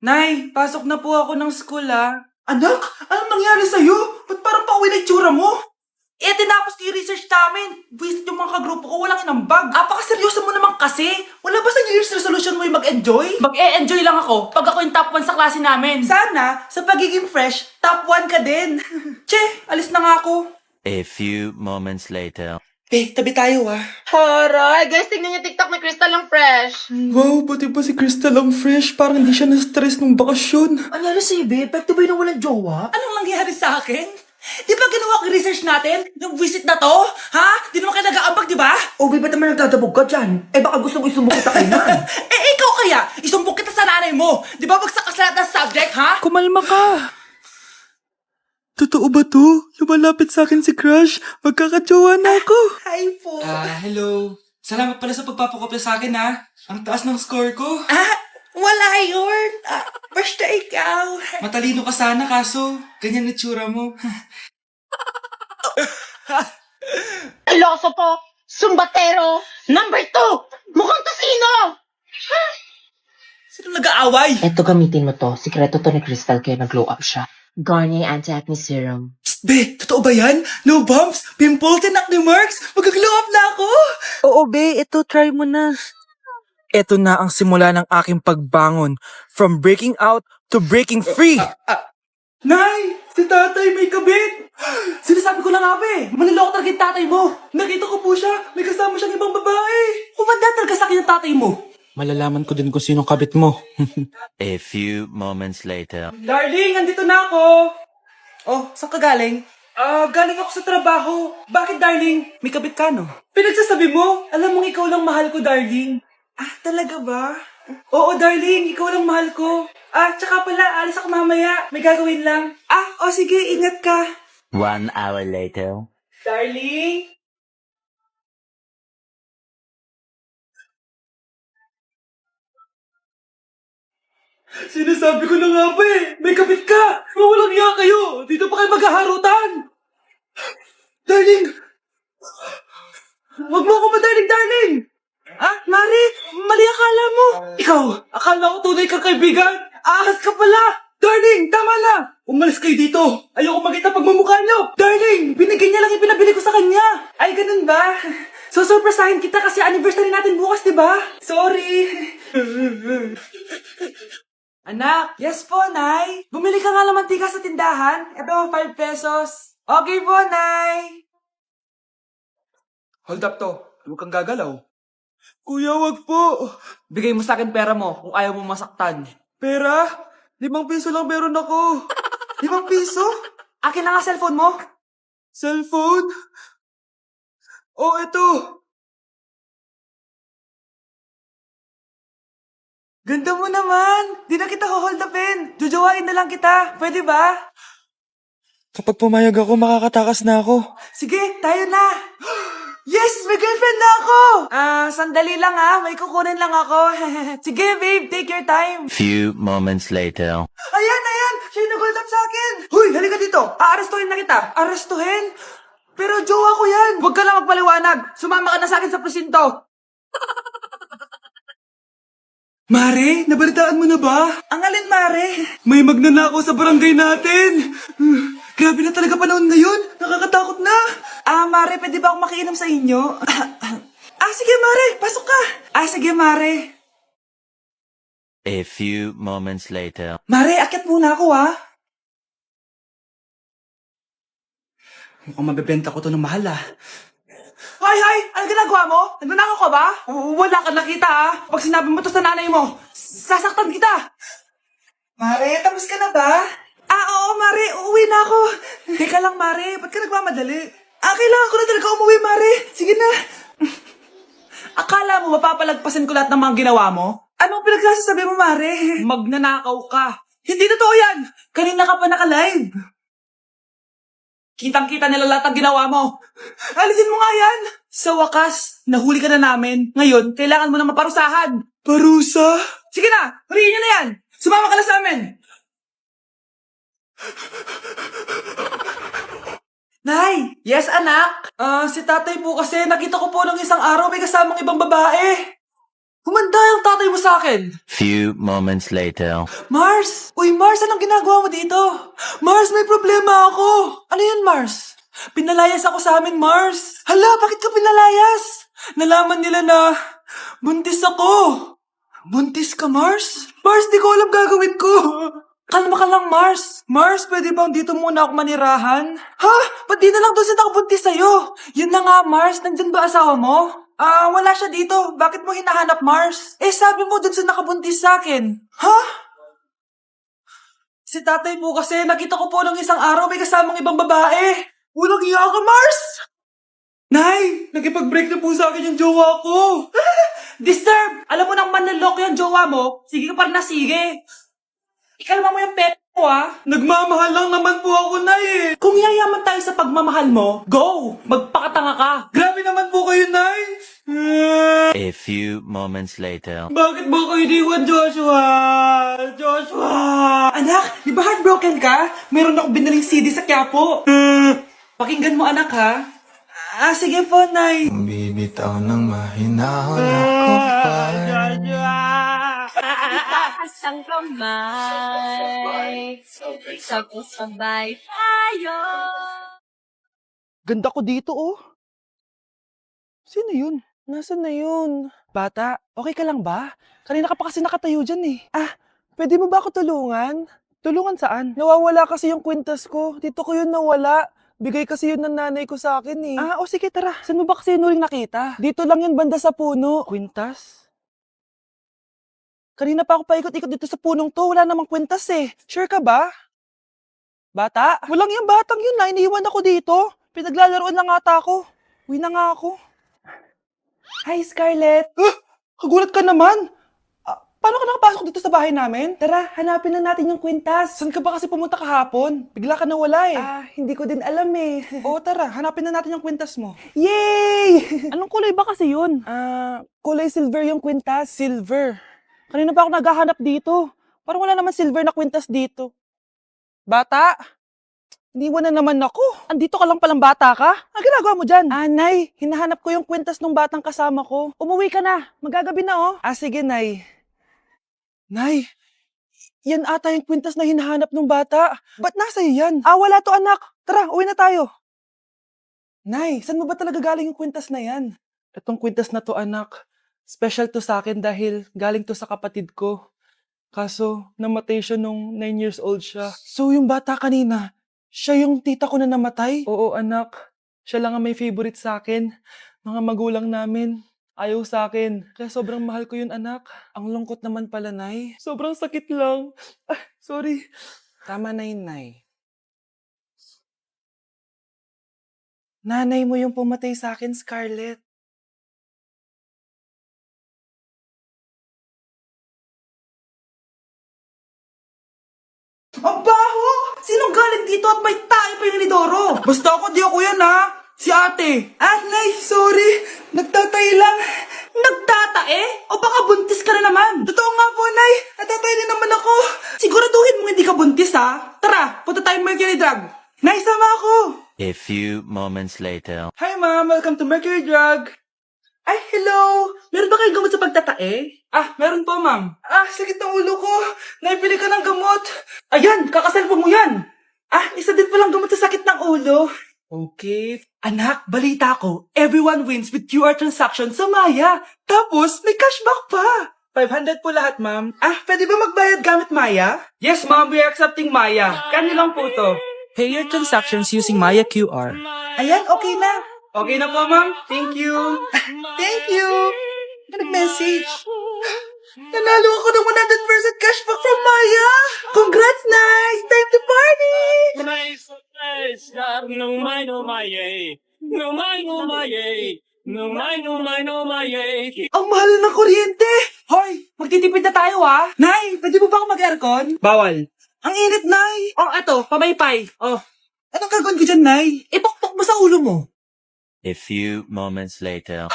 Nay, pasok na po ako ng school Anak, anong nangyari sa'yo? Ba't parang pauwi na itsura mo? Tinapos ko yung research namin. Visit yung mga kagrupo ko, walang inambag. Apakaseryoso mo naman kasi. Wala ba sa New Year's resolution mo yung mag-enjoy? Mag-e-enjoy lang ako pag ako yung top 1 sa klase namin. Sana, sa pagiging fresh, top 1 ka din. Che, alis na nga ako. A few moments later. Tabi tayo Horay! Guys, tignan niyo TikTok ni Crystal ang fresh. Wow, pati ba si Crystal ang fresh? Parang hindi siya na-stress nung bakasyon. Anyari sa'yo, be? Epekto ba yun ng walang jowa? Anong nangyari sa akin? Di ba ginawa ko yung research natin? Yung visit na to? Ha? Di naman kayo nag-aambag, di ba? O, be, ba't naman nagdadabog ka dyan? Baka gusto mo isumbong kita kay Nan. Ikaw kaya? Isumbok kita sa nanay mo. Di ba bagsak ka sa lahat ng subject, ha? Kumalma ka. Totoo ba to? Lumalapit sa akin si Crush. Magkakatsawa na ako. Hi po. Hello. Salamat pala sa pagpapakopya sa akin, ha. Ang taas ng score ko. Wala yun. Basta ikaw. Matalino ka sana, kaso ganyan itsura mo. Iloso po! Sumbatero! Number 2! Mukhang tosino! Sino nag-aaway? Eto, gamitin mo to. Sikreto to ni Crystal kaya nag-glow up siya. Garnier Anti-Acne Serum. Be, totoo ba yan? No bumps, pimples, and acne marks? Mag-glow up na ako. Oo, be. Ito, try mo na. Ito na ang simula ng aking pagbangon. From breaking out to breaking free. Nay, si tatay may kabit. Sinasabi ko lang nga be, maniloko talaga yung tatay mo. Nakita ko po siya, may kasama siyang ibang babae. Kumanda talaga sa akin yung tatay mo. Malalaman ko din kung sinong kabit mo. A few moments later. Darling, andito na ako. Oh, saan ka galing? Galing ako sa trabaho. Bakit, darling? May kabit ka, no? Pinagsasabi mo, alam mong ikaw lang mahal ko, darling. Talaga ba? Oo, darling, ikaw lang mahal ko. Tsaka pala, alis ako mamaya. May gagawin lang. Sige, ingat ka. 1 hour later. Darling? Sinasabi ko na nga ba may kabit ka! Mawalang iya kayo! Dito pa kayo maghaharutan! Darling! Huwag mo ako madarling, darling! Mari! Mali akala mo! Ikaw! Akala ko tunay kang kaibigan! Ahas ka pala! Darling! Tama na! Umalis kayo dito! Ayoko makita pagmumukha niyo! Darling! Binigyan niya lang yung pinabili ko sa kanya! Ay, ganun ba? So, surpresahin kita kasi anniversary natin bukas, di ba? Sorry! Anak! Yes po, Nay! Bumili ka nga ng mantika sa tindahan. Ito, 5 pesos. Okay po, Nay! Hold up to. Huwag kang gagalaw. Kuya, wag po. Bigay mo sa akin pera mo kung ayaw mo masaktan. Pera? 5 piso lang meron ako. 5 piso? Akin na nga cellphone mo. Cellphone? Oh, ito. Ganda mo naman! Di na kita hold upin! Jojowain na lang kita! Pwede ba? Kapag pumayag ako, makakatakas na ako. Sige, tayo na! Yes! May girlfriend na ako! Sandali lang may kukunin lang ako. Sige, babe, take your time. Few moments later. Ayan! Siya yung nag-hold up sa akin! Huy, halika dito! Aarestuhin na kita! Arestuhin? Pero jowa ko yan! Huwag ka lang magpaliwanag! Sumama ka na sa akin sa presinto! Mare, nabalitaan mo na ba? Ang alin, Mare? May magnanakaw sa barangay natin. Grabe na talaga panahon ngayon. Nakakatakot na. Mare, pwede ba akong makiinom sa inyo? Sige, Mare. Pasok ka. Sige, Mare. A few moments later. Mare, akyat muna ako, Mukhang mabebenta ko to ng mahal, Hay! Ano ginagawa mo? Nagnanakaw ka ba? Wala ka nakita, Pag sinabi mo to sa nanay mo, sasaktan kita. Mare, tapos ka na ba? Oo, Mare. Uuwi na ako. Teka lang, Mare. Ba't ka nagmamadali? Kailangan ko na talaga umuwi, Mare. Sige na. Akala mo mapapalagpasin ko lahat ng mga ginawa mo? Anong pinagsasabi mo, Mare? Magnanakaw ka. Hindi totoo yan. Kanina ka pa naka-live. Kitang-kita nila lahat ng ginawa mo. Alisin mo nga yan. Sa wakas, nahuli ka na namin. Ngayon, kailangan mo na maparusahan. Parusa? Sige na, huriin niyo na yan. Sumama ka na sa amin. Nay! Yes, anak? Si tatay po kasi nakita ko po nung isang araw may kasamang ibang babae. Humanda yung tatay mo sa akin. Few moments later. Mars! Uy, Mars, anong ginagawa mo dito? Mars, may problema ako. Ano yun, Mars? Pinalayas ako sa amin, Mars. Hala, bakit ka pinalayas? Nalaman nila na buntis ako. Buntis ka, Mars? Mars, di ko alam gagawin ko. Kalma ka lang, Mars. Mars, pwede bang dito muna ako manirahan? Ha? Ba't di na lang doon siya nakabuntis sa'yo? Yun na nga, Mars. Nandun ba asawa mo? Wala siya dito. Bakit mo hinahanap, Mars? Eh, sabi mo doon siya nakabuntis sa akin. Ha? Si tatay po kasi, nakita ko po ng isang araw may kasamang ibang babae. Walang iya ka, Mars! Nay, nakipag-break na po sa akin yung jowa ko. Disturb! Alam mo nang manloloko yung jowa mo, sige ka pa rin na sige. Ikalma mo yung pera mo, Nagmamahal lang naman po ako, Nay, eh. Kung yayaman tayo sa pagmamahal mo, go! Magpakatanga ka. Grabe naman po kayo, Nay. A few moments later. Bakit mo ko iniwan, Joshua? Joshua! Anak, di ba heartbroken ka? Meron akong binaling CD sa Quiapo. Pakinggan mo, anak, ha? Sige po, Nay. Bibitaw ng mahinahon ako pa. Itaas ang kamay, sabay tayo. Ganda ko dito, oh. Sino yun? Nasaan na yun? Bata, okay ka lang ba? Kanina ka pa kasi nakatayo dyan, eh. Pwede mo ba ako tulungan? Tulungan saan? Nawawala kasi yung kwintas ko. Dito ko yun nawala. Bigay kasi yun ng nanay ko sa akin, eh. Sige, tara. Saan mo ba kasi yun uling nakita? Dito lang yun, banda sa puno. Kwintas? Kanina pa ako paikot-ikot dito sa punong to. Wala namang kwintas, eh. Sure ka ba? Bata? Walang yung batang yun na. Iniwan ako dito. Pinaglalaroan lang ata ako. Uwi na nga ako. Hi, Scarlett. Kagulat ka naman. Paano ka nakapasok dito sa bahay namin? Tara, hanapin na natin yung kwintas. Saan ka ba kasi pumunta kahapon? Bigla ka nawala, eh. Hindi ko din alam, eh. Oo, tara, hanapin na natin yung kwintas mo. Yay! Anong kulay ba kasi yun? Kulay silver yung kwintas. Silver. Kanina pa ako naghahanap dito. Parang wala naman silver na kwintas dito. Bata! Iniwan na naman ako. Andito ka lang palang bata ka? Ang ginagawa mo dyan? Nay, hinahanap ko yung kwintas ng batang kasama ko. Umuwi ka na. Magagabi na, oh. Sige, Nay. Nay, yan ata yung kwintas na hinahanap ng bata. Ba't nasa iyo yan? Wala to, anak. Tara, uwi na tayo. Nay, saan mo ba talaga galing yung kwintas na yan? Itong kwintas na to, anak, special to sa akin dahil galing to sa kapatid ko. Kaso, namatay siya nung 9 years old siya. So, yung bata kanina, siya yung tita ko na namatay? Oo, anak. Siya lang ang may favorite sa akin. Mga magulang namin. Ayaw sa akin. Kaya sobrang mahal ko yun, anak. Ang lungkot naman pala, Nay. Sobrang sakit lang. Sorry. Tama na yun, Nay. Nanay mo yung pumatay sa akin, Scarlett. Ang baho! Sinong galing dito at may tayo pa yung inidoro? Basta ako, di ako yan, ha? Si ate. Nay, sorry. Nagtatay lang. Nagtatae? O baka buntis ka na naman? Totoo nga po, Nay. Natatay din naman ako. Siguraduhin mo hindi ka buntis, ha? Tara, punta tayo Mercury Drug. Nay, sama ako. A few moments later. Hi, Ma'am. Welcome to Mercury Drug. Ay, hello. Meron ba kayong gamot sa pagtatae? Meron po, Ma'am. Sakit ng ulo ko. Naipili ka ng gamot. Ayan, kakaselfon mo yan. Isa din palang gamot sa sakit ng ulo. Okay. Anak, balita ko, everyone wins with QR transaction sa Maya. Tapos, may cashback pa. 500 po lahat, ma'am. Pwede ba magbayad gamit Maya? Yes, ma'am. We are accepting Maya. Kanilang po to. Pay your transactions using Maya QR. Ayan, okay na. Okay na po, ma'am. Thank you. Thank you. Nag-message. Nanalo ako ng 100% cashback from Maya. Congrats, nice. Time to party. Ang mahal ng kuryente. Hoy, magtitipid na tayo, ha? Nay, pwede mo ba ako mag-aircon? Bawal. Ang init, Nay. Eto, pamaypay. Anong gagawin ko dyan, Nay? Ipokpok mo sa ulo mo. A few moments later.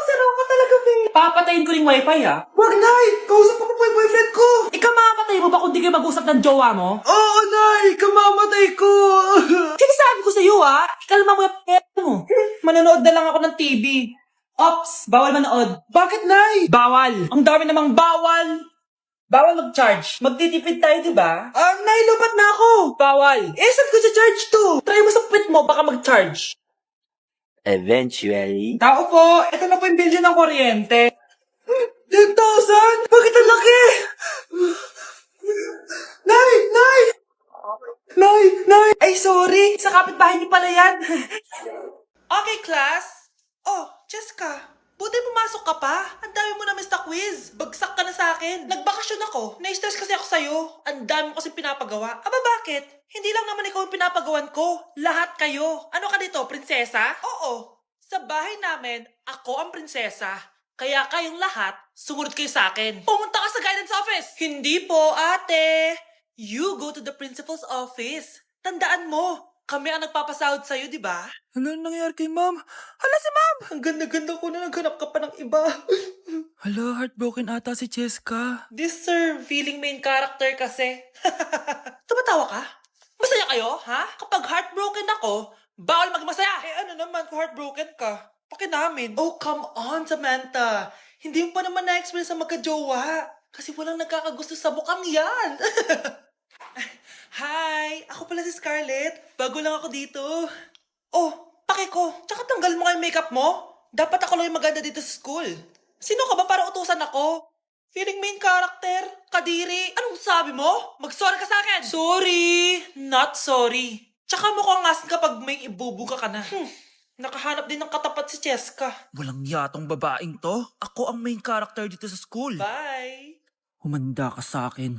Saraw ka talaga, babe. Papatayin ko yung wifi, ha? Wag, Nay. Kausap ko pa po yung boyfriend ko. Ikamatay mo ba kung di kayo mag-usap ng jowa mo? Oo, Nay. Kamamatay ko. Sinasabi ko sa'yo, ha? Ikalma mo yung pera mo. Manonood na lang ako ng TV. Ops! Bawal manood. Bakit, Nay? Bawal. Ang dami namang bawal. Bawal mag-charge. Magtitipid tayo, di ba? Nay, lupat na ako. Bawal. Saan ko sa-charge to? Try mo sa puwit mo, baka mag-charge. Eventually. Tao po, ito na po yung bill ng kuryente. 10,000? Bakit ang laki? Nay! Nay! Nay! Nay! Ay, sorry. Sa kapitbahay niyo pala yan. Okay, class. Oh, Jessica. Buti pumasok ka pa. Ang dami mo na miss na quiz. Bagsak ka na sa akin. Nagbakasyon ako. Na-stress kasi ako sa'yo. Ang dami mo kasi pinapagawa. Aba, bakit? Hindi lang naman ikaw ang pinapagawan ko. Lahat kayo. Ano ka dito, prinsesa? Oo. Sa bahay namin, ako ang prinsesa. Kaya kayong lahat, sumunod kayo sa akin. Pumunta ka sa guidance office. Hindi po, ate. You go to the principal's office. Tandaan mo, kami ang nagpapasahod sa'yo, di ba? Ano nangyari kay ma'am? Hala si ma'am! Ang ganda-ganda ko na naghanap ka pa ng iba. Hala, heartbroken ata si Cheska. This sir, feeling main character kasi. Tumatawa ka? Masaya kayo, ha? Kapag heartbroken ako, bawal maging masaya. Ano naman kung heartbroken ka? Pakinamin. Oh, come on, Samantha. Hindi mo pa naman na-experience sa magka-jowa. Kasi walang nagkakagusto sa mukhang yan. Hi! Ako pala si Scarlett. Bago lang ako dito. Oh, pake ko. Tsaka tanggal mo nga yung makeup mo. Dapat ako lang yung maganda dito sa school. Sino ka ba para utusan ako? Feeling main character? Kadiri? Anong sabi mo? Mag-sorry ka sa akin! Sorry! Not sorry. Tsaka mukhang asin kapag may ibubuga ka na. Nakahanap din ng katapat si Cheska. Walang yatong babaeng to. Ako ang main character dito sa school. Bye! Humanda ka sa akin.